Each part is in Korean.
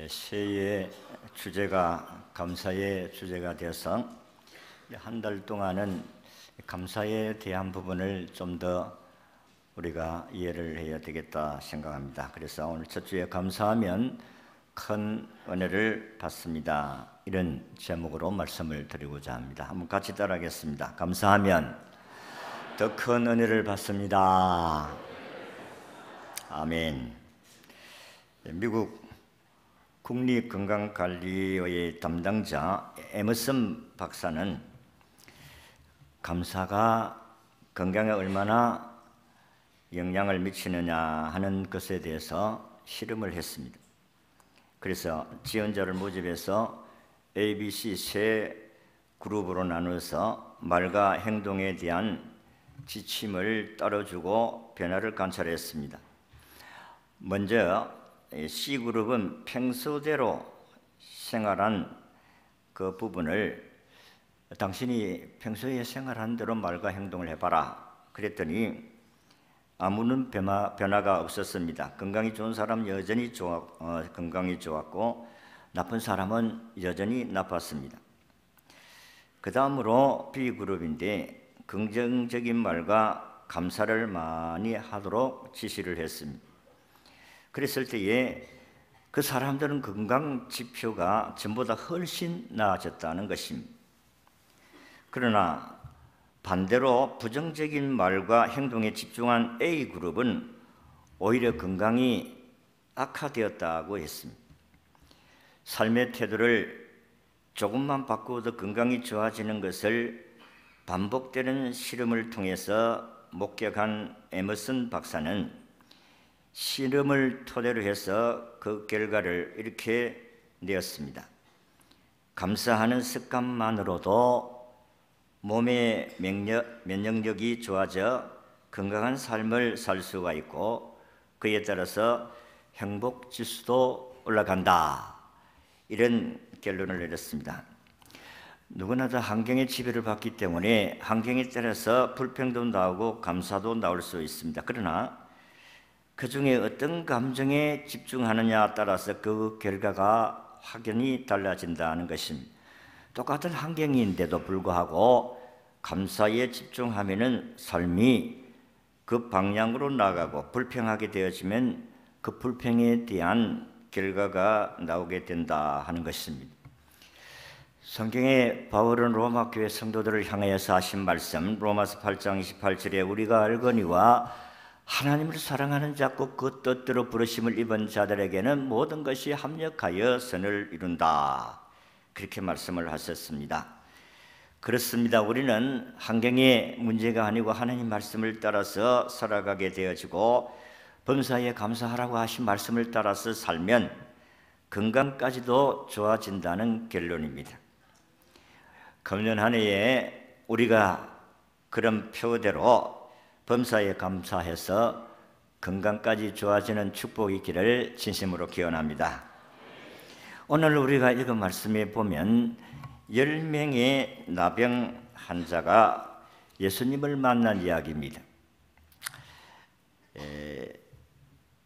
새해의 주제가 감사의 주제가 되어서 한 달 동안은 감사에 대한 부분을 좀 더 우리가 이해를 해야 되겠다 생각합니다. 그래서 오늘 첫 주에 감사하면 큰 은혜를 받습니다. 이런 제목으로 말씀을 드리고자 합니다. 한번 같이 따라하겠습니다. 감사하면 더 큰 은혜를 받습니다. 아멘. 미국 국립건강관리의 담당자 에머슨 박사는 감사가 건강에 얼마나 영향을 미치느냐 하는 것에 대해서 실험을 했습니다. 그래서 지원자를 모집해서 ABC 세 그룹으로 나누어서 말과 행동에 대한 지침을 따라주고 변화를 관찰했습니다. 먼저 C그룹은 평소대로 생활한 그 부분을 당신이 평소에 생활한 대로 말과 행동을 해봐라 그랬더니 아무런 변화가 없었습니다. 건강이 좋은 사람은 여전히 건강이 좋았고 나쁜 사람은 여전히 나빴습니다. 그 다음으로 B그룹인데 긍정적인 말과 감사를 많이 하도록 지시를 했습니다. 그랬을 때에 그 사람들은 건강 지표가 전보다 훨씬 나아졌다는 것입니다. 그러나 반대로 부정적인 말과 행동에 집중한 A그룹은 오히려 건강이 악화되었다고 했습니다. 삶의 태도를 조금만 바꾸어도 건강이 좋아지는 것을 반복되는 실험을 통해서 목격한 에머슨 박사는 실험을 토대로 해서 그 결과를 이렇게 내었습니다. 감사하는 습관만으로도 몸의 면역력이 좋아져 건강한 삶을 살 수가 있고 그에 따라서 행복 지수도 올라간다. 이런 결론을 내렸습니다. 누구나 다 환경의 지배를 받기 때문에 환경에 따라서 불평도 나오고 감사도 나올 수 있습니다. 그러나 그 중에 어떤 감정에 집중하느냐에 따라서 그 결과가 확연히 달라진다는 것입니다. 똑같은 환경인데도 불구하고 감사에 집중하면은 삶이 그 방향으로 나가고 불평하게 되어지면 그 불평에 대한 결과가 나오게 된다 하는 것입니다. 성경에 바울은 로마 교회 성도들을 향하여서 하신 말씀 로마서 8장 28절에 우리가 알거니와 하나님을 사랑하는 자고 그 뜻대로 부르심을 입은 자들에게는 모든 것이 합력하여 선을 이룬다. 그렇게 말씀을 하셨습니다. 그렇습니다. 우리는 환경의 문제가 아니고 하나님 말씀을 따라서 살아가게 되어지고 범사에 감사하라고 하신 말씀을 따라서 살면 건강까지도 좋아진다는 결론입니다. 금년 한 해에 우리가 그런 표대로 범사에 감사해서 건강까지 좋아지는 축복이 있기를 진심으로 기원합니다. 오늘 우리가 읽은 말씀에 보면 10명의 나병 환자가 예수님을 만난 이야기입니다.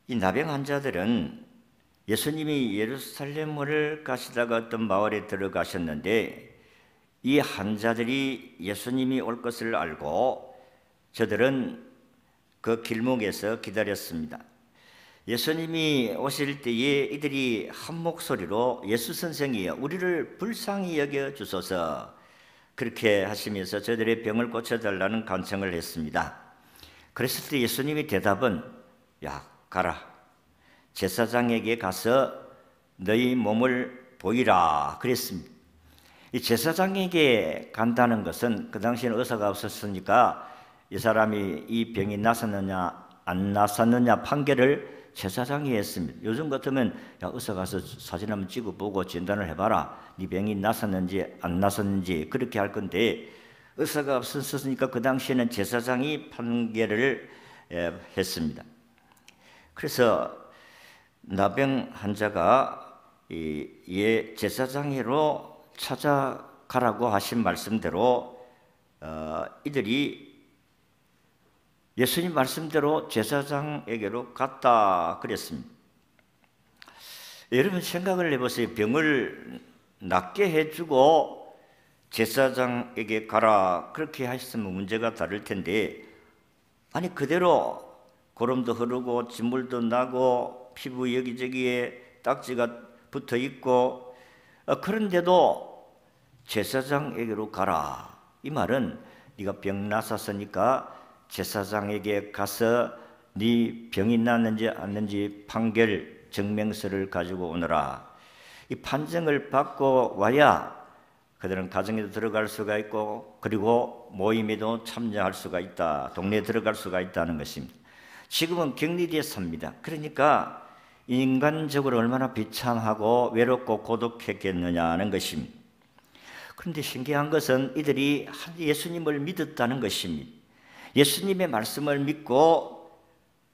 이 나병 환자들은 예수님이 예루살렘을 가시다가 어떤 마을에 들어가셨는데 이 환자들이 예수님이 올 것을 알고 저들은 그 길목에서 기다렸습니다. 예수님이 오실 때에 이들이 한 목소리로 예수 선생이여 우리를 불쌍히 여겨 주소서 그렇게 하시면서 저들의 병을 고쳐달라는 간청을 했습니다. 그랬을 때 예수님의 대답은 야 가라 제사장에게 가서 너희 몸을 보이라 그랬습니다. 이 제사장에게 간다는 것은 그 당시에는 의사가 없었으니까 이 사람이 이 병이 났었느냐 안 났었느냐 판결을 제사장이 했습니다. 요즘 같으면 야, 의사 가서 사진 한번 찍어보고 진단을 해봐라. 네 병이 났었는지 안 났었는지 그렇게 할 건데 의사가 없었으니까 그 당시에는 제사장이 판결을 했습니다. 그래서 나병 환자가 제사장으로 찾아가라고 하신 말씀대로 이들이 예수님 말씀대로 제사장에게로 갔다 그랬습니다. 여러분 생각을 해보세요. 병을 낫게 해주고 제사장에게 가라 그렇게 했으면 문제가 다를 텐데, 아니 그대로 고름도 흐르고 진물도 나고 피부 여기저기에 딱지가 붙어 있고, 그런데도 제사장에게로 가라. 이 말은 네가 병 나섰으니까 제사장에게 가서 네 병이 났는지 않는지 판결 증명서를 가지고 오너라. 이 판정을 받고 와야 그들은 가정에도 들어갈 수가 있고, 그리고 모임에도 참여할 수가 있다, 동네에 들어갈 수가 있다는 것입니다. 지금은 격리되어 삽니다. 그러니까 인간적으로 얼마나 비참하고 외롭고 고독했겠느냐는 것입니다. 그런데 신기한 것은 이들이 예수님을 믿었다는 것입니다. 예수님의 말씀을 믿고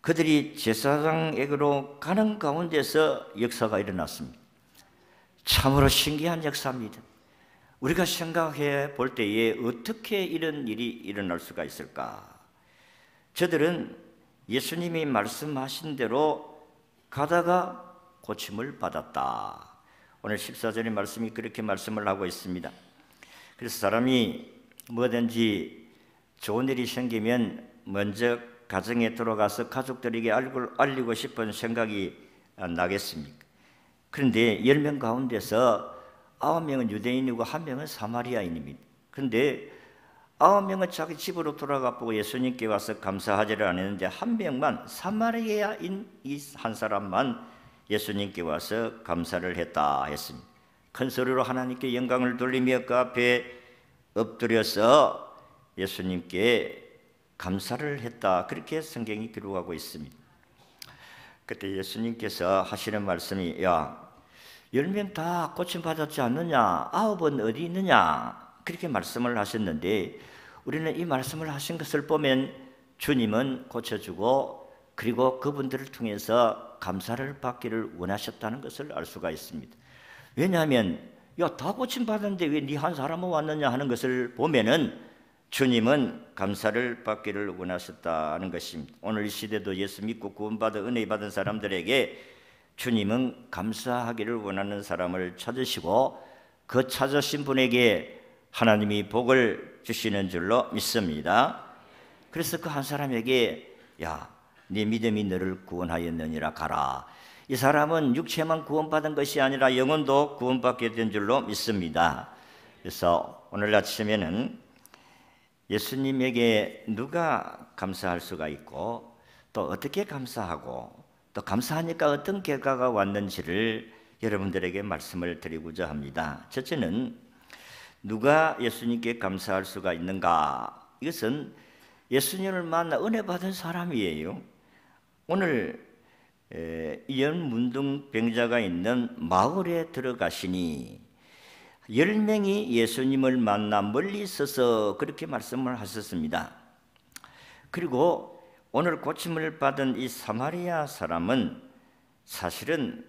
그들이 제사장에게로 가는 가운데서 역사가 일어났습니다. 참으로 신기한 역사입니다. 우리가 생각해 볼 때에 어떻게 이런 일이 일어날 수가 있을까? 저들은 예수님이 말씀하신 대로 가다가 고침을 받았다. 오늘 14절의 말씀이 그렇게 말씀을 하고 있습니다. 그래서 사람이 뭐든지 좋은 일이 생기면 먼저 가정에 들어가서 가족들에게 알리고 싶은 생각이 나겠습니까? 그런데 10명 가운데서 9명은 유대인이고 1명은 사마리아인입니다. 그런데 9명은 자기 집으로 돌아가 보고 예수님께 와서 감사하지를 않았는데 1명만, 사마리아인 이 한 사람만 예수님께 와서 감사를 했다 했습니다. 큰 소리로 하나님께 영광을 돌리며 그 앞에 엎드려서 예수님께 감사를 했다, 그렇게 성경이 기록하고 있습니다. 그때 예수님께서 하시는 말씀이, 야 10명 다 고침받았지 않느냐? 9은 어디 있느냐? 그렇게 말씀을 하셨는데, 우리는 이 말씀을 하신 것을 보면 주님은 고쳐주고 그리고 그분들을 통해서 감사를 받기를 원하셨다는 것을 알 수가 있습니다. 왜냐하면 야 다 고침받았는데 왜 네 한 사람은 왔느냐 하는 것을 보면은 주님은 감사를 받기를 원하셨다는 것입니다. 오늘 이 시대도 예수 믿고 구원받아 은혜 받은 사람들에게 주님은 감사하기를 원하는 사람을 찾으시고 그 찾으신 분에게 하나님이 복을 주시는 줄로 믿습니다. 그래서 그 한 사람에게 야, 네 믿음이 너를 구원하였느니라 가라. 이 사람은 육체만 구원받은 것이 아니라 영혼도 구원받게 된 줄로 믿습니다. 그래서 오늘 아침에는 예수님에게 누가 감사할 수가 있고 또 어떻게 감사하고 또 감사하니까 어떤 결과가 왔는지를 여러분들에게 말씀을 드리고자 합니다. 첫째는 누가 예수님께 감사할 수가 있는가? 이것은 예수님을 만나 은혜 받은 사람이에요. 오늘 연문둥병자가 있는 마을에 들어가시니 10명이 예수님을 만나 멀리 있어서 그렇게 말씀을 하셨습니다. 그리고 오늘 고침을 받은 이 사마리아 사람은 사실은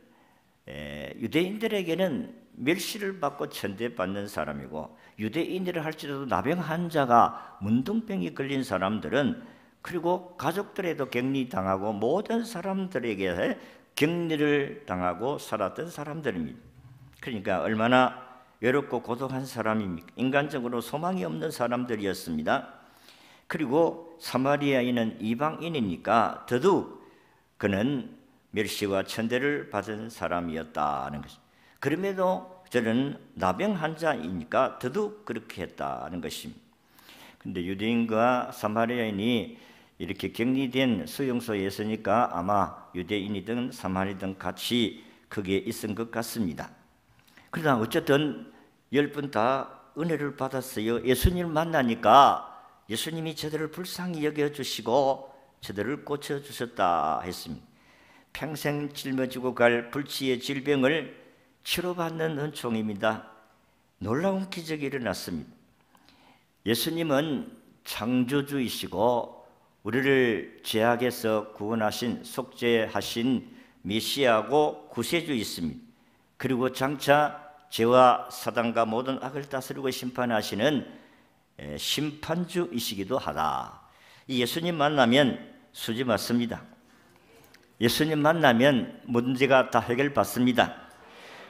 유대인들에게는 멸시를 받고 천대받는 사람이고, 유대인이라 할지라도 나병 환자가 문둥병이 걸린 사람들은, 그리고 가족들에도 격리당하고 모든 사람들에게 격리를 당하고 살았던 사람들입니다. 그러니까 얼마나 외롭고 고독한 사람입니까? 인간적으로 소망이 없는 사람들이었습니다. 그리고 사마리아인은 이방인이니까 더더욱 그는 멸시와 천대를 받은 사람이었다는 것입니다. 그럼에도 저는 나병 환자이니까 더더욱 그렇게 했다는 것입니다. 그런데 유대인과 사마리아인이 이렇게 격리된 수용소에 있으니까 아마 유대인이든 사마리아든 같이 거기에 있은 것 같습니다. 그러나 어쨌든 10분 다 은혜를 받았어요. 예수님을 만나니까 예수님이 저들을 불쌍히 여겨주시고 저들을 고쳐주셨다 했습니다. 평생 짊어지고 갈 불치의 질병을 치료받는 은총입니다. 놀라운 기적이 일어났습니다. 예수님은 창조주이시고 우리를 죄악에서 구원하신 속죄하신 메시아고 구세주이십니다. 그리고 장차 죄와 사단과 모든 악을 다스리고 심판하시는 심판주이시기도 하다. 이 예수님 만나면 수지 맞습니다. 예수님 만나면 문제가 다 해결받습니다.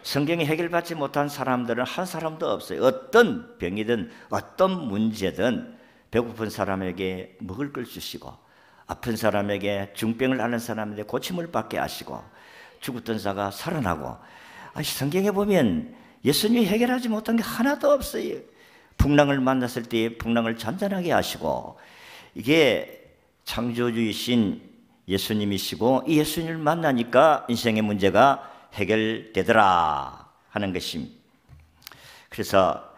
성경이 해결받지 못한 사람들은 한 사람도 없어요. 어떤 병이든 어떤 문제든 배고픈 사람에게 먹을 걸 주시고, 아픈 사람에게, 중병을 앓는 사람에게 고침을 받게 하시고, 죽었던 자가 살아나고. 성경에 보면 예수님이 해결하지 못한 게 하나도 없어요. 풍랑을 만났을 때 풍랑을 잔잔하게 하시고, 이게 창조주이신 예수님이시고, 이 예수님을 만나니까 인생의 문제가 해결되더라 하는 것입니다. 그래서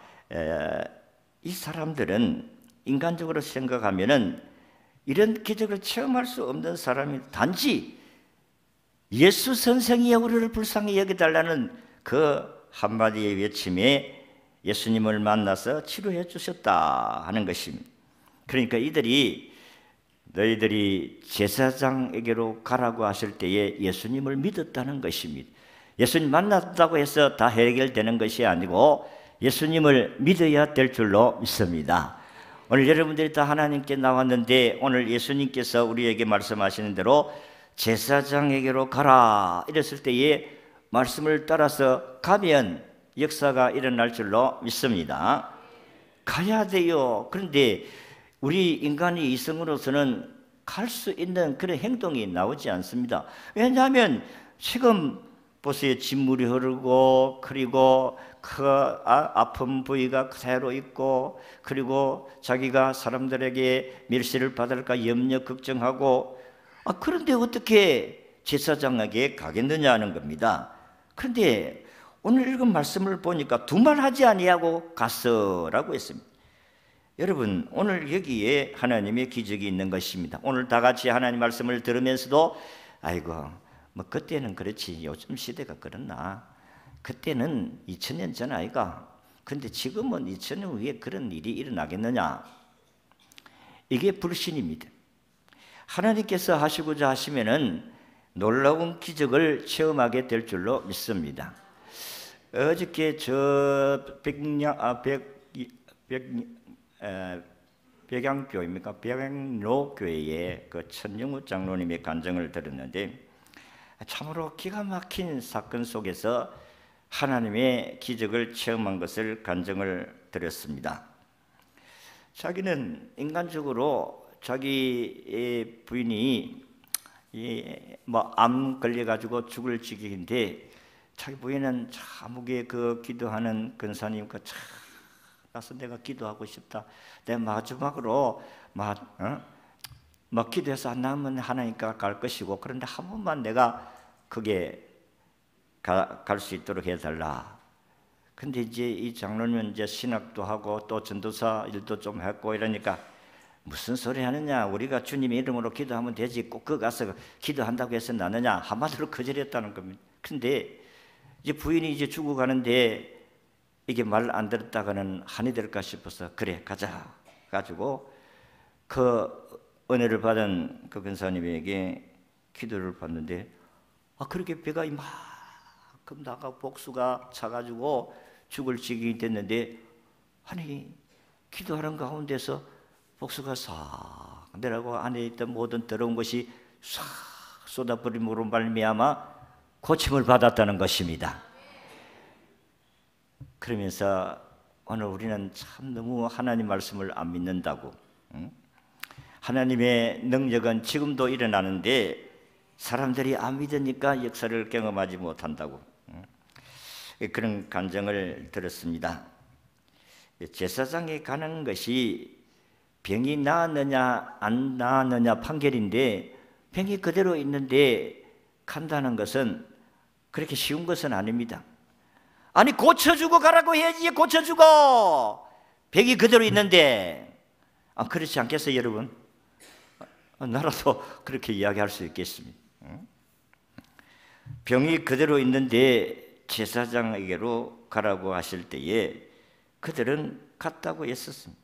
이 사람들은 인간적으로 생각하면은 이런 기적을 체험할 수 없는 사람이, 단지 예수 선생이 우리를 불쌍히 여겨달라는 그 한마디의 외침에 예수님을 만나서 치료해 주셨다 하는 것입니다. 그러니까 이들이 너희들이 제사장에게로 가라고 하실 때에 예수님을 믿었다는 것입니다. 예수님 만났다고 해서 다 해결되는 것이 아니고 예수님을 믿어야 될 줄로 믿습니다. 오늘 여러분들이 다 하나님께 나왔는데, 오늘 예수님께서 우리에게 말씀하시는 대로 제사장에게로 가라 이랬을 때에 말씀을 따라서 가면 역사가 일어날 줄로 믿습니다. 가야 돼요. 그런데 우리 인간의 이성으로서는 갈 수 있는 그런 행동이 나오지 않습니다. 왜냐하면 지금 보세요, 진물이 흐르고, 그리고 그 아픈 부위가 그대로 있고, 그리고 자기가 사람들에게 멸시를 받을까 염려 걱정하고, 그런데 어떻게 제사장에게 가겠느냐 하는 겁니다. 그런데 오늘 읽은 말씀을 보니까 두말하지 아니하고 갔어라고 했습니다. 여러분, 오늘 여기에 하나님의 기적이 있는 것입니다. 오늘 다 같이 하나님 말씀을 들으면서도 아이고, 뭐 그때는 그렇지, 요즘 시대가 그렇나, 그때는 2000년 전 아이가, 근데 지금은 2000년 후에 그런 일이 일어나겠느냐, 이게 불신입니다. 하나님께서 하시고자 하시면은 놀라운 기적을 체험하게 될 줄로 믿습니다. 어저께 저 백양교입니까? 백양로교회의 그 천영우 장로님의 간증을 들었는데, 참으로 기가 막힌 사건 속에서 하나님의 기적을 체험한 것을 간증을 드렸습니다. 자기는 인간적으로 자기 부인이 암 걸려가지고 죽을 지경인데, 자기 부인은 참으게 그 기도하는 근사님과 참 가서 내가 기도하고 싶다. 내 마지막으로 기도해서 안 나오면 하나님께 갈 것이고, 그런데 한 번만 내가 그게 갈 수 있도록 해달라. 근데 이제 이 장로님은 이제 신학도 하고 또 전도사 일도 좀 했고 이러니까, 무슨 소리 하느냐, 우리가 주님의 이름으로 기도하면 되지, 꼭 그 가서 기도한다고 해서 나느냐, 한마디로 거절했다는 겁니다. 근데 이제 부인이 이제 죽어가는데 이게 말 안 들었다가는 한이 될까 싶어서, 그래 가자 가지고 그 은혜를 받은 그 근사님에게 기도를 받는데, 그렇게 배가 이만큼 나가 복수가 차가지고 죽을 지경이 됐는데, 아니 기도하는 가운데서 복수가 싹 내려가고 안에 있던 모든 더러운 것이 싹 쏟아버림으로 말미암아 고침을 받았다는 것입니다. 그러면서 오늘 우리는 참 너무 하나님 말씀을 안 믿는다고, 하나님의 능력은 지금도 일어나는데 사람들이 안 믿으니까 역사를 경험하지 못한다고, 그런 간증을 들었습니다. 제사장에 가는 것이 병이 나았느냐 안 나았느냐 판결인데, 병이 그대로 있는데 간다는 것은 그렇게 쉬운 것은 아닙니다. 아니 고쳐주고 가라고 해야지, 고쳐주고 병이 그대로 있는데. 그렇지 않겠어요 여러분? 나라도 그렇게 이야기할 수 있겠습니다. 병이 그대로 있는데 제사장에게로 가라고 하실 때에 그들은 갔다고 했었습니다.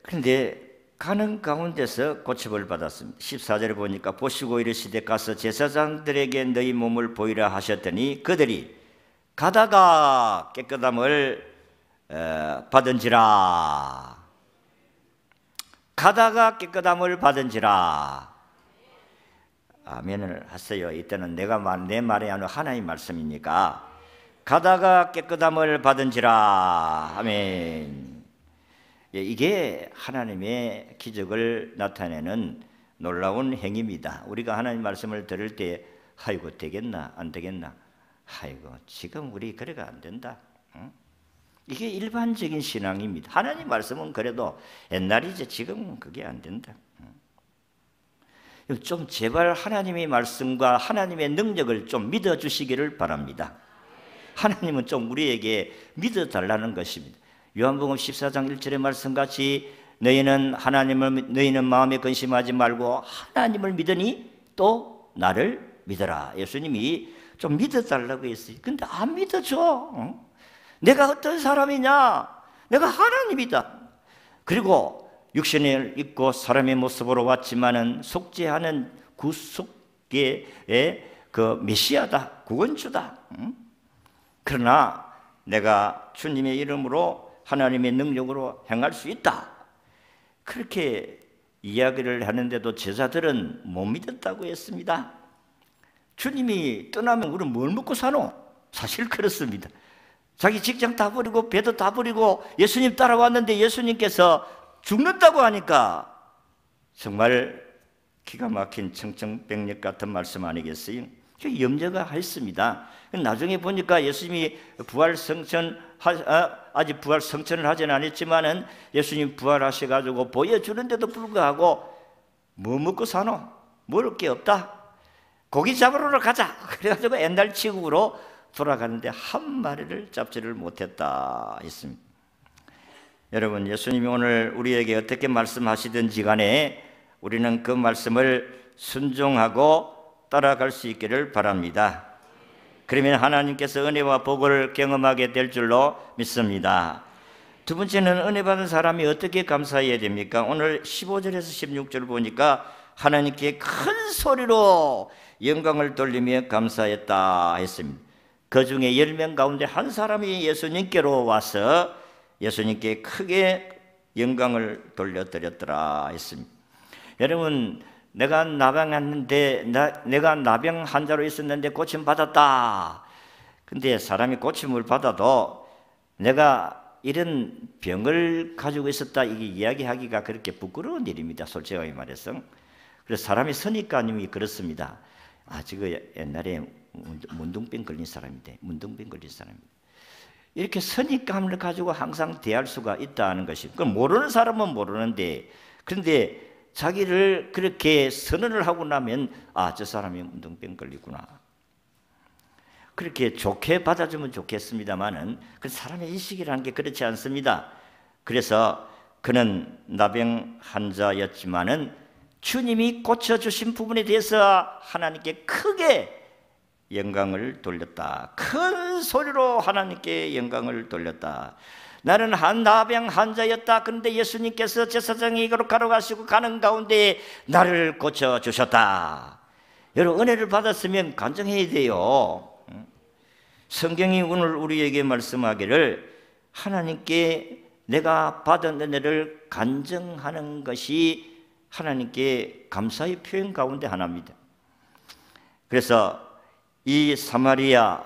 그런데 가는 가운데서 고침을 받았습니다. 14절에 보니까 보시고 이르시되 가서 제사장들에게 너희 몸을 보이라 하셨더니 그들이 가다가 깨끗함을 받은지라. 가다가 깨끗함을 받은지라. 아멘을 하세요. 이때는 내 말이 아니라 하나님 말씀이니까. 가다가 깨끗함을 받은지라. 아멘. 이게 하나님의 기적을 나타내는 놀라운 행위입니다. 우리가 하나님 말씀을 들을 때 아이고 되겠나 안 되겠나, 아이고 지금 우리 그래가 안 된다, 응? 이게 일반적인 신앙입니다. 하나님 말씀은 그래도 옛날이지 지금은 그게 안 된다. 좀 제발 하나님의 말씀과 하나님의 능력을 좀 믿어주시기를 바랍니다. 하나님은 좀 우리에게 믿어달라는 것입니다. 요한복음 14장 1절의 말씀같이 너희는 마음에 근심하지 말고 하나님을 믿으니 또 나를 믿어라. 예수님이 좀 믿어달라고 했어요. 근데 안 믿어줘. 응? 내가 어떤 사람이냐? 내가 하나님이다. 그리고 육신을 입고 사람의 모습으로 왔지만은 속죄하는 구속의 그 메시아다, 구원주다. 응? 그러나 내가 주님의 이름으로 하나님의 능력으로 행할 수 있다. 그렇게 이야기를 하는데도 제자들은 못 믿었다고 했습니다. 주님이 떠나면 우리는 뭘 먹고 사노? 사실 그렇습니다. 자기 직장 다 버리고 배도 다 버리고 예수님 따라왔는데 예수님께서 죽는다고 하니까 정말 기가 막힌 청천벽력 같은 말씀 아니겠어요? 염려가 했습니다. 나중에 보니까 예수님이 아직 부활 성천을 하지는 않았지만은 예수님 부활하셔가지고 보여주는데도 불구하고 뭐 먹고 사노? 먹을 게 없다. 고기 잡으러 가자. 그래가지고 옛날 치국으로 돌아가는데 한 마리를 잡지를 못했다 했습니다. 여러분, 예수님이 오늘 우리에게 어떻게 말씀하시든지 간에 우리는 그 말씀을 순종하고 따라갈 수 있기를 바랍니다. 그러면 하나님께서 은혜와 복을 경험하게 될 줄로 믿습니다. 두 번째는 은혜 받은 사람이 어떻게 감사해야 됩니까? 오늘 15절에서 16절 보니까 하나님께 큰 소리로 영광을 돌리며 감사했다 했습니다. 그 중에 10명 가운데 한 사람이 예수님께로 와서 예수님께 크게 영광을 돌려드렸더라 했습니다. 여러분, 내가 나병했는데 내가 나병 환자로 있었는데 고침 받았다. 근데 사람이 고침을 받아도 내가 이런 병을 가지고 있었다 이게 이야기하기가 그렇게 부끄러운 일입니다. 솔직하게 말해서. 그래서 사람이 선입관념이 그렇습니다. 저거 옛날에 문둥병 걸린 사람인데 문둥병 걸린 사람입니다. 이렇게 선입감을 가지고 항상 대할 수가 있다는 것이. 그럼 모르는 사람은 모르는데, 그런데 자기를 그렇게 선언을 하고 나면 저 사람이 문둥병 걸리구나. 그렇게 좋게 받아주면 좋겠습니다만은 그 사람의 인식이라는 게 그렇지 않습니다. 그래서 그는 나병 환자였지만은 주님이 고쳐주신 부분에 대해서 하나님께 크게 영광을 돌렸다. 큰 소리로 하나님께 영광을 돌렸다. 나는 나병 환자였다. 그런데 예수님께서 제사장이 거룩하러 가시고 가는 가운데 나를 고쳐주셨다. 여러분, 은혜를 받았으면 간증해야 돼요. 성경이 오늘 우리에게 말씀하기를 하나님께 내가 받은 은혜를 간증하는 것이 하나님께 감사의 표현 가운데 하나입니다. 그래서 이 사마리아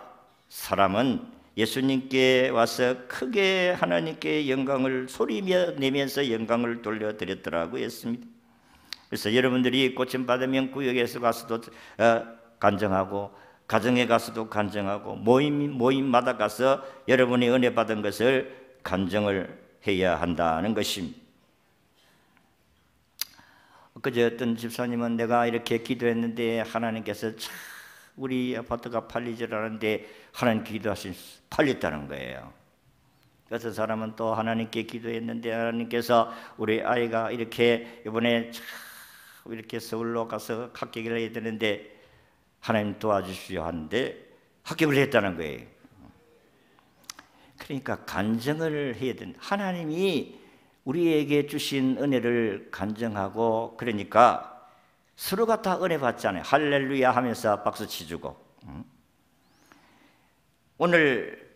사람은 예수님께 와서 크게 하나님께 영광을 소리며 내면서 영광을 돌려드렸더라고 했습니다. 그래서 여러분들이 고침 받으면 구역에서 가서도 간증하고 가정에 가서도 간증하고 모임마다 가서 여러분이 은혜 받은 것을 간증을 해야 한다는 것입니다. 그저 어떤 집사님은 내가 이렇게 기도했는데 하나님께서 참 우리 아파트가 팔리질 않았는데 하나님 기도하신 팔렸다는 거예요. 그래서 사람은 또 하나님께 기도했는데 하나님께서 우리 아이가 이렇게 이번에 참 이렇게 서울로 가서 합격을 해야 되는데 하나님 도와주시오 하는데 합격을 했다는 거예요. 그러니까 간증을 해야 된다. 하나님이 우리에게 주신 은혜를 간증하고, 그러니까 서로가 다 은혜 받잖아요. 할렐루야 하면서 박수 치주고. 오늘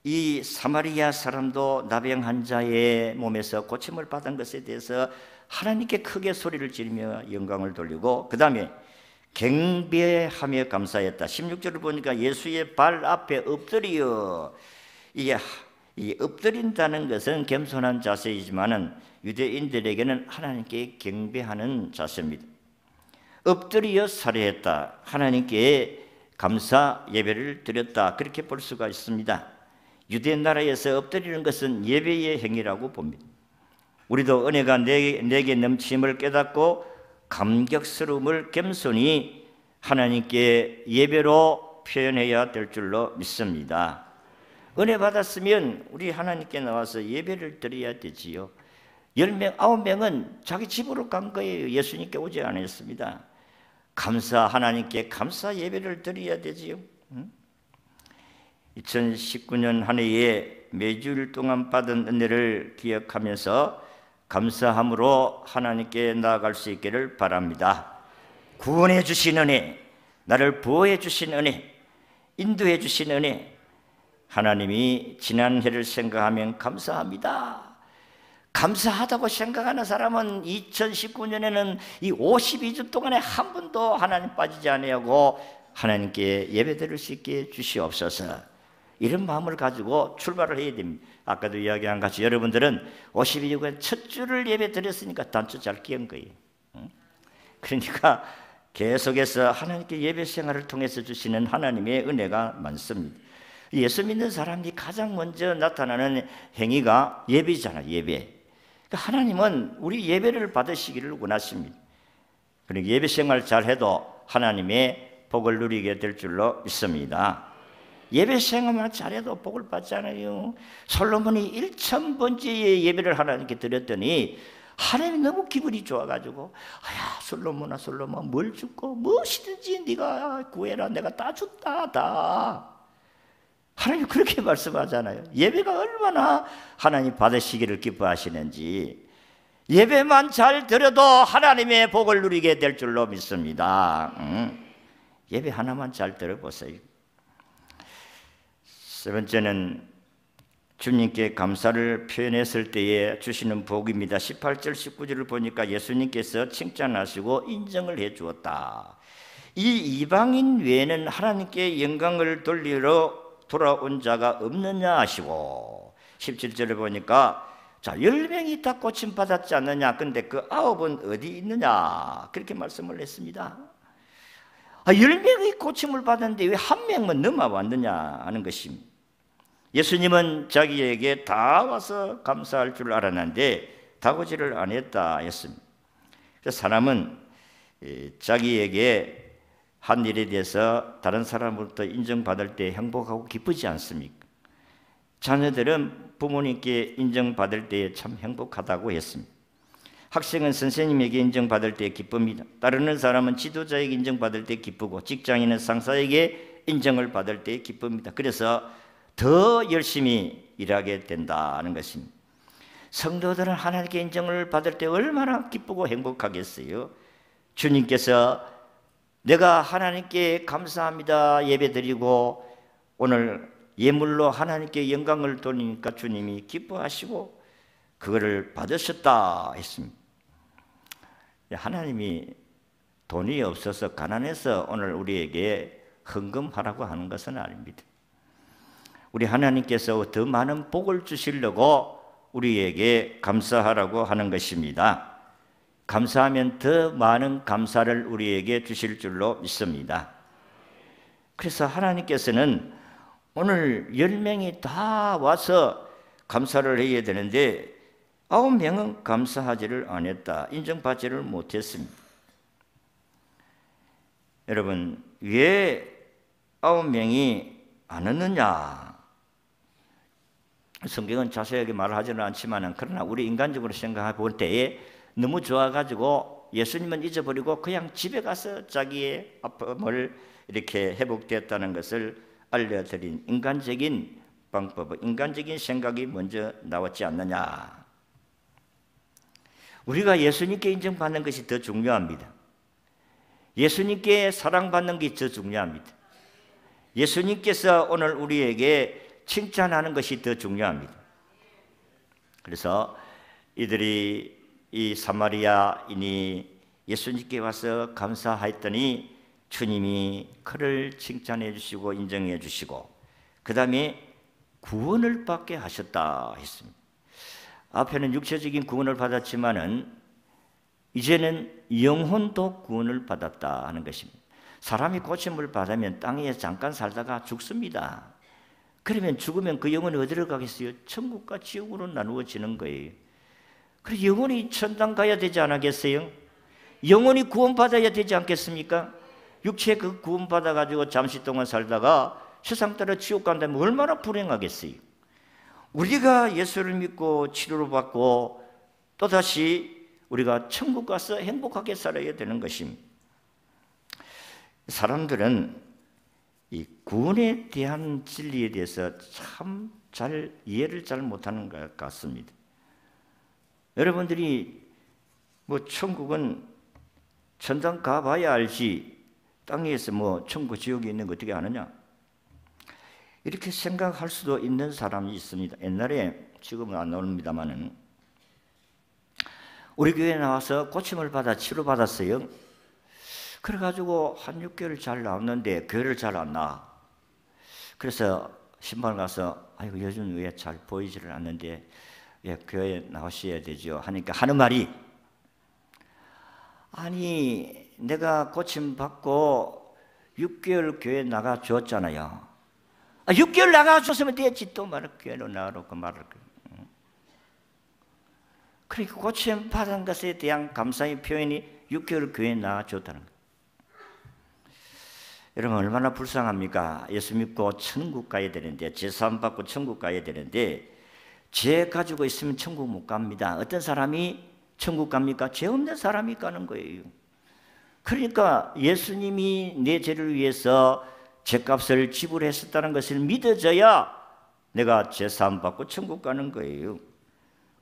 이 사마리아 사람도 나병 환자의 몸에서 고침을 받은 것에 대해서 하나님께 크게 소리를 지르며 영광을 돌리고, 그 다음에 경배하며 감사했다. 16절을 보니까 예수의 발 앞에 엎드려. 이 엎드린다는 것은 겸손한 자세이지만은 유대인들에게는 하나님께 경배하는 자세입니다. 엎드려 살해했다. 하나님께 감사 예배를 드렸다. 그렇게 볼 수가 있습니다. 유대 나라에서 엎드리는 것은 예배의 행위라고 봅니다. 우리도 은혜가 내게 넘침을 깨닫고 감격스러움을 겸손히 하나님께 예배로 표현해야 될 줄로 믿습니다. 은혜 받았으면 우리 하나님께 나와서 예배를 드려야 되지요. 10명, 9명은 자기 집으로 간 거예요. 예수님께 오지 않았습니다. 하나님께 감사 예배를 드려야 되지요. 2019년 한 해에 매주일 동안 받은 은혜를 기억하면서 감사함으로 하나님께 나아갈 수 있기를 바랍니다. 구원해 주신 은혜, 나를 보호해 주신 은혜, 인도해 주신 은혜, 하나님이 지난 해를 생각하면 감사합니다. 감사하다고 생각하는 사람은 2019년에는 이 52주 동안에 한 번도 하나님 빠지지 아니하고 하나님께 예배드릴 수 있게 주시옵소서. 이런 마음을 가지고 출발을 해야 됩니다. 아까도 이야기한 같이 여러분들은 52주간 첫 주를 예배드렸으니까 단추 잘 끼운 거예요. 그러니까 계속해서 하나님께 예배 생활을 통해서 주시는 하나님의 은혜가 많습니다. 예수 믿는 사람이 가장 먼저 나타나는 행위가 예배잖아요. 예배. 그러니까 하나님은 우리 예배를 받으시기를 원하십니다. 그러니까 예배 생활 잘해도 하나님의 복을 누리게 될 줄로 믿습니다. 예배 생활만 잘해도 복을 받잖아요. 솔로몬이 1000번째의 예배를 하나님께 드렸더니 하나님이 너무 기분이 좋아가지고 솔로몬아 뭘 줄고 무엇이든지 네가 구해라. 내가 다 줬다. 다. 하나님 그렇게 말씀하잖아요. 예배가 얼마나 하나님 받으시기를 기뻐하시는지. 예배만 잘 드려도 하나님의 복을 누리게 될 줄로 믿습니다. 예배 하나만 잘 들어보세요. 세 번째는 주님께 감사를 표현했을 때에 주시는 복입니다. 18절 19절을 보니까 예수님께서 칭찬하시고 인정을 해 주었다. 이 이방인 외에는 하나님께 영광을 돌리러 돌아온 자가 없느냐 하시고, 17절을 보니까 10명이 다 고침 받았지 않느냐, 근데 그 9은 어디 있느냐, 그렇게 말씀을 했습니다. 10명이 고침을 받았는데 왜 한 명만 넘어왔느냐 하는 것입니다. 예수님은 자기에게 다 와서 감사할 줄 알았는데 다고지를 안 했다 했습니다. 그래서 사람은 자기에게 한 일에 대해서 다른 사람으로부터 인정받을 때 행복하고 기쁘지 않습니까? 자녀들은 부모님께 인정받을 때 참 행복하다고 했습니다. 학생은 선생님에게 인정받을 때 기쁩니다. 따르는 사람은 지도자에게 인정받을 때 기쁘고, 직장인은 상사에게 인정을 받을 때 기쁩니다. 그래서 더 열심히 일하게 된다는 것입니다. 성도들은 하나님께 인정을 받을 때 얼마나 기쁘고 행복하겠어요? 주님께서 내가 하나님께 감사합니다 예배드리고 오늘 예물로 하나님께 영광을 돌리니까 주님이 기뻐하시고 그거를 받으셨다 했습니다. 하나님이 돈이 없어서 가난해서 오늘 우리에게 헌금하라고 하는 것은 아닙니다. 우리 하나님께서 더 많은 복을 주시려고 우리에게 감사하라고 하는 것입니다. 감사하면 더 많은 감사를 우리에게 주실 줄로 믿습니다. 그래서 하나님께서는 오늘 10명이 다 와서 감사를 해야 되는데 9명은 감사하지를 않았다. 인정받지를 못했습니다. 여러분, 왜 9명이 안 왔느냐? 성경은 자세하게 말하지는 않지만 그러나 우리 인간적으로 생각해 볼 때에 너무 좋아가지고 예수님은 잊어버리고 그냥 집에 가서 자기의 아픔을 이렇게 회복됐다는 것을 알려드린 인간적인 방법, 인간적인 생각이 먼저 나왔지 않느냐. 우리가 예수님께 인정받는 것이 더 중요합니다. 예수님께 사랑받는 것이 더 중요합니다. 예수님께서 오늘 우리에게 칭찬하는 것이 더 중요합니다. 그래서 이들이 이 사마리아인이 예수님께 와서 감사했더니 주님이 그를 칭찬해 주시고 인정해 주시고 그 다음에 구원을 받게 하셨다 했습니다. 앞에는 육체적인 구원을 받았지만은 이제는 영혼도 구원을 받았다 하는 것입니다. 사람이 고침을 받으면 땅에 잠깐 살다가 죽습니다. 그러면 죽으면 그 영혼이 어디로 가겠어요? 천국과 지옥으로 나누어지는 거예요. 그래서 영혼이 천당 가야 되지 않겠어요? 영혼이 구원받아야 되지 않겠습니까? 육체 그 구원받아가지고 잠시 동안 살다가 세상 따라 지옥 간다면 얼마나 불행하겠어요? 우리가 예수를 믿고 치료를 받고 또다시 우리가 천국 가서 행복하게 살아야 되는 것입니다. 사람들은 이 구원에 대한 진리에 대해서 참 잘 이해를 잘 못하는 것 같습니다. 여러분들이 뭐 천국은 천당 가봐야 알지 땅에서 뭐 천국 지옥이 있는 거 어떻게 아느냐 이렇게 생각할 수도 있는 사람이 있습니다. 옛날에 지금은 안 나옵니다만은 우리 교회에 나와서 고침을 받아 치료받았어요. 그래가지고 한 6개월 잘 나왔는데 교회를 잘 안 나와. 그래서 신방 가서 아이고 요즘 왜 잘 보이지를 않는데 예, 교회에 나오셔야 되죠 하니까 하는 말이 아니 내가 고침 받고 6개월 교회 나가 줬잖아요. 6개월 나가 줬으면 됐지 또 말을 교회로 나가놓고 말을 그러니까 고침 받은 것에 대한 감사의 표현이 6개월 교회에 나가 줬다는 거예요. 여러분 얼마나 불쌍합니까? 예수 믿고 천국 가야 되는데 제사함 받고 천국 가야 되는데 죄 가지고 있으면 천국 못 갑니다. 어떤 사람이 천국 갑니까? 죄 없는 사람이 가는 거예요. 그러니까 예수님이 내 죄를 위해서 죄값을 지불했었다는 것을 믿어져야 내가 제사함 받고 천국 가는 거예요.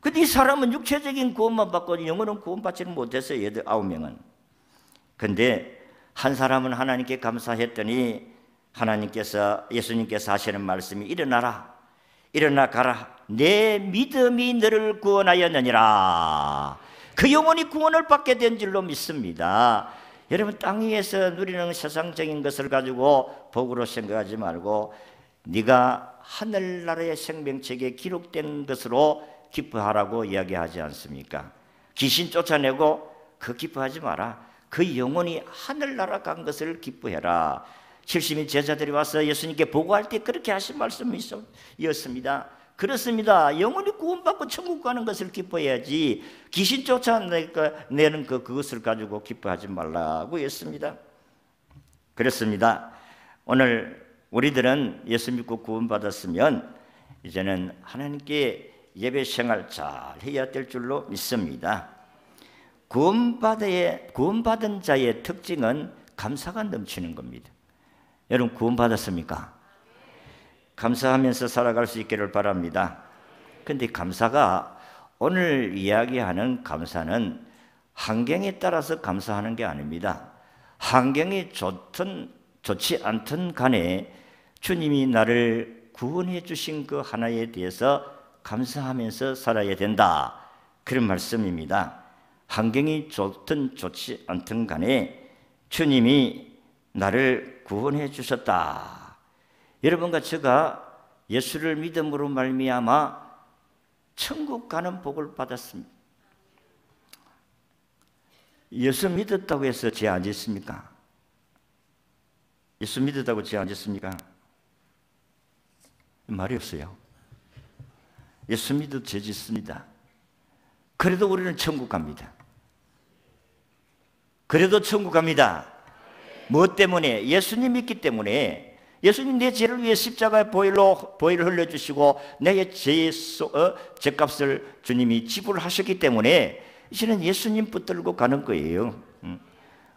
근데 이 사람은 육체적인 구원만 받고 영혼은 구원받지는 못했어요. 얘들 9명은. 근데 한 사람은 하나님께 감사했더니 하나님께서 예수님께서 하시는 말씀이 일어나라 일어나 가라 내 믿음이 너를 구원하였느니라. 그 영혼이 구원을 받게 된 줄로 믿습니다. 여러분 땅 위에서 누리는 세상적인 것을 가지고 복으로 생각하지 말고 네가 하늘나라의 생명책에 기록된 것으로 기뻐하라고 이야기하지 않습니까? 귀신 쫓아내고 그 기뻐하지 마라. 그 영혼이 하늘나라 간 것을 기뻐해라. 70인 제자들이 와서 예수님께 보고할 때 그렇게 하신 말씀이었습니다. 그렇습니다. 영혼이 구원받고 천국 가는 것을 기뻐해야지 귀신 쫓아내는 그것을 가지고 기뻐하지 말라고 했습니다. 그렇습니다. 오늘 우리들은 예수 믿고 구원받았으면 이제는 하나님께 예배 생활 잘 해야 될 줄로 믿습니다. 구원받은 자의 특징은 감사가 넘치는 겁니다. 여러분 구원받았습니까? 감사하면서 살아갈 수 있기를 바랍니다. 그런데 감사가 오늘 이야기하는 감사는 환경에 따라서 감사하는 게 아닙니다. 환경이 좋든 좋지 않든 간에 주님이 나를 구원해 주신 그 하나에 대해서 감사하면서 살아야 된다. 그런 말씀입니다. 환경이 좋든 좋지 않든 간에 주님이 나를 구원해 주셨다. 여러분과 제가 예수를 믿음으로 말미암아 천국 가는 복을 받았습니다. 예수 믿었다고 해서 죄 안 짓습니까? 예수 믿었다고 죄 안 짓습니까? 말이 없어요. 예수 믿어도 죄 짓습니다. 그래도 우리는 천국 갑니다. 그래도 천국 갑니다. 무엇 때문에? 예수님 믿기 때문에. 예수님 내 죄를 위해 십자가에 보혈을 흘려주시고 내 죄값을 주님이 지불하셨기 때문에 이제는 예수님 붙들고 가는 거예요.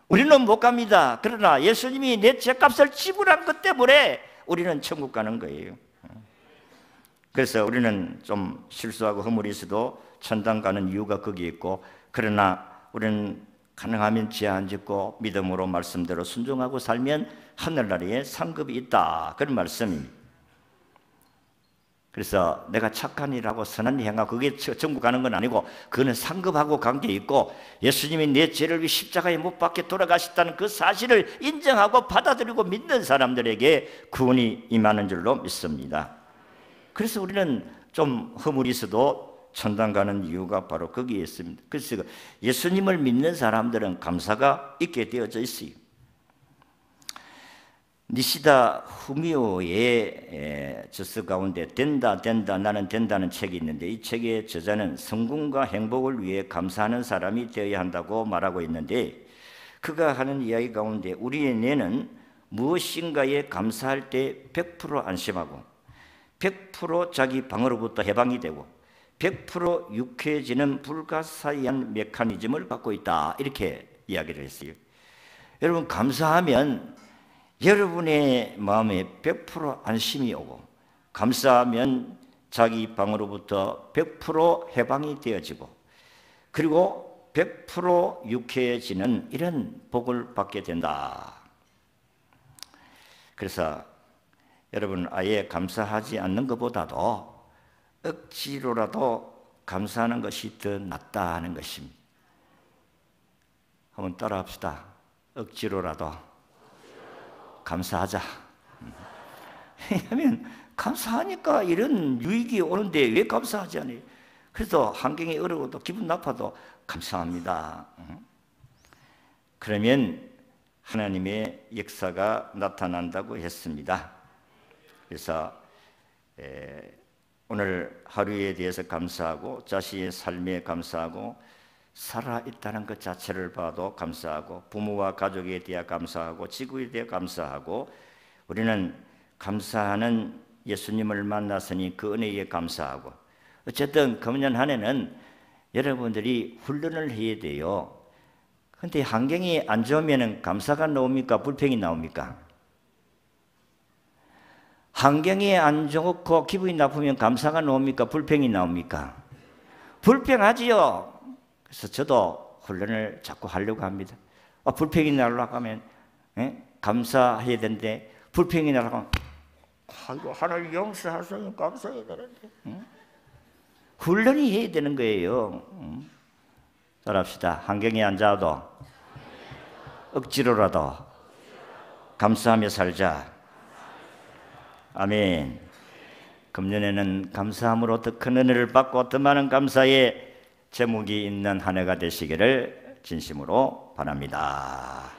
우리는 못 갑니다. 그러나 예수님이 내 죄값을 지불한 것 때문에 우리는 천국 가는 거예요. 그래서 우리는 좀 실수하고 허물이 있어도 천당 가는 이유가 거기에 있고, 그러나 우리는 가능하면 죄 안 짓고 믿음으로 말씀대로 순종하고 살면 하늘나라에 상급이 있다. 그런 말씀입니다. 그래서 내가 착한 일하고 선한 일 행하고 그게 전부 가는 건 아니고 그거는 상급하고 관계 있고 예수님이 내 죄를 위해 십자가에 못 박혀 돌아가셨다는 그 사실을 인정하고 받아들이고 믿는 사람들에게 구원이 임하는 줄로 믿습니다. 그래서 우리는 좀 허물이 있어도 천당 가는 이유가 바로 거기에 있습니다. 그래서 예수님을 믿는 사람들은 감사가 있게 되어져 있어요. 니시다 후미오의 저서 가운데 된다 나는 된다는 책이 있는데 이 책의 저자는 성공과 행복을 위해 감사하는 사람이 되어야 한다고 말하고 있는데 그가 하는 이야기 가운데 우리의 뇌는 무엇인가에 감사할 때 100% 안심하고 100% 자기 방어로부터 해방이 되고 100% 유쾌해지는 불가사의한 메커니즘을 갖고 있다, 이렇게 이야기를 했어요. 여러분, 감사하면 여러분의 마음에 100% 안심이 오고 감사하면 자기 방어로부터 100% 해방이 되어지고 그리고 100% 유쾌해지는 이런 복을 받게 된다. 그래서 여러분, 아예 감사하지 않는 것보다도 억지로라도 감사하는 것이 더 낫다 하는 것입니다. 한번 따라 합시다. 억지로라도 감사하자. 왜냐하면 감사하니까 이런 유익이 오는데 왜 감사하지 않아요? 그래서 환경이 어려워도 기분 나빠도 감사합니다. 그러면 하나님의 역사가 나타난다고 했습니다. 그래서 오늘 하루에 대해서 감사하고 자신의 삶에 감사하고 살아있다는 것 자체를 봐도 감사하고 부모와 가족에 대해 감사하고 지구에 대해 감사하고 우리는 감사하는 예수님을 만났으니 그 은혜에 감사하고 어쨌든 금년 한 해는 여러분들이 훈련을 해야 돼요. 그런데 환경이 안 좋으면 감사가 나옵니까? 불평이 나옵니까? 환경이 안 좋고 기분이 나쁘면 감사가 나옵니까? 불평이 나옵니까? 불평하지요. 그래서 저도 훈련을 자꾸 하려고 합니다. 불평이 나려고 하면 감사해야 되는데 불평이 나려고 하면 아이고 하나님 용서하세요 감사해야 되는데 훈련이 해야 되는 거예요. 따라합시다. 환경이 안 좋아도 억지로라도 감사하며 살자. 아멘. 금년에는 감사함으로 더 큰 은혜를 받고 더 많은 감사의 제목이 있는 한 해가 되시기를 진심으로 바랍니다.